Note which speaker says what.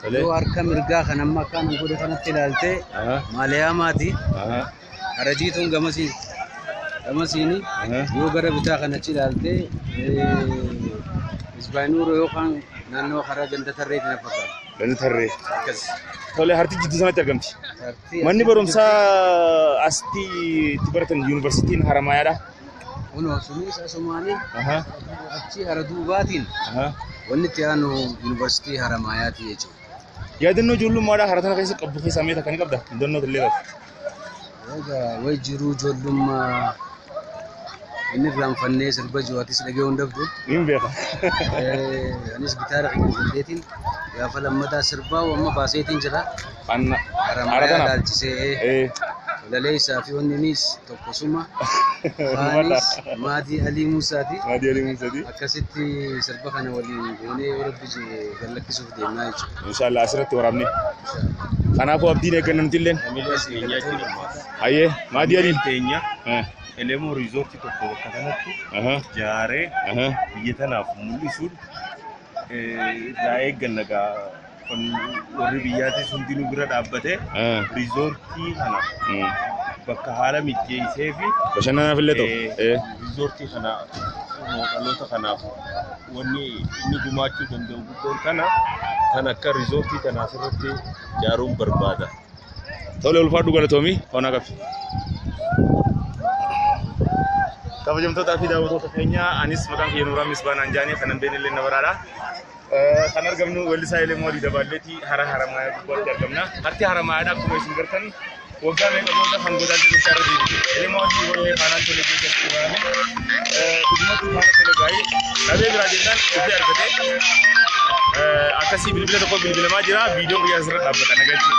Speaker 1: Yoo harka mirgaa kan amma akkaan godhe kanatti ilaalte maaliyaa maati. Harajiituun gamasiini yoo gara bitaa kanatti ilaalte Isbaanuuroo yookaan naannoo karaa ganda tarree kana fakkaata.
Speaker 2: Ganda tarree. Tole harti jidduu sanatti argamti. Manni barumsaa asti itti baratan yuunivarsiitiin Haramayaadha.
Speaker 1: Kunoo sunis asumaanii achi hara duubaatiin wanni itti aanu yuunivarsiitii Haramayaati jechuudha.
Speaker 2: Yaadannoo ijoollummaadhaa hara tana keessa qabdu keessaa meeqa kan qabda? Hidhannoo illee qabda.
Speaker 1: Egaa way jiruu ijoollummaa inni raanfannee sirba jiwaatis dhagee hundabdu.
Speaker 2: Niin beeka.
Speaker 1: Anis gitaara qinqindeetiin gaafa lammataa sirbaa amma baaseetiin jira. Haramayaa dhaalchisee lalee isaa fi wanninis tokkosuma. Anis Maadii Alii Muusaati.
Speaker 2: Maadii Alii Muusaati.
Speaker 1: Akkasitti sirba kana waliin goonee warabbi gallakkisuuf deemnaa jechuudha.
Speaker 2: Inshallah asirratti waraabne. Kanaafuu abdiin eeggannamti illee. Hayyee Maadii Alii.
Speaker 3: Keenya Elemoo riizoortii tokko bakka kanatti jaaree biyya tanaaf mul'isuun irraa eegganna warri biyyaatis hundinuu bira dhaabbatee riizoortii kana bakka haala mijeessee fi
Speaker 2: bashannanaaf illee ta'u
Speaker 3: riizoortii kana dhaloota kanaaf wanni inni gumaachuu danda'u guddoon kana kan akka riizoortii kanaa asirratti ijaaruun barbaada.
Speaker 2: Tole ulfaadhu galatoomii hoonaa qabdi. Kabajamtoota fi daawwattoota keenya anis maqaan kiyya Nuuraa Misbaan Anjaanii kanan beeknillee na baraadha. Kan argamnu Weellisaa Elemoo Dabaalleetii hara Haramayaa gubbaatti argamna. Harti Haramayaadha akkuma isin gartan waggaa meeqa booda kan godaantee dhufaa irra deemti. Elemoo wallee faanaan tole keessatti baane dhugumatti faana tole gaa'ee dhabee biraa jennaan dhufee argatee akkasii bilbila tokko bilbilamaa jira viidiyoo guyyaa asirra dhaabbata nagaatti.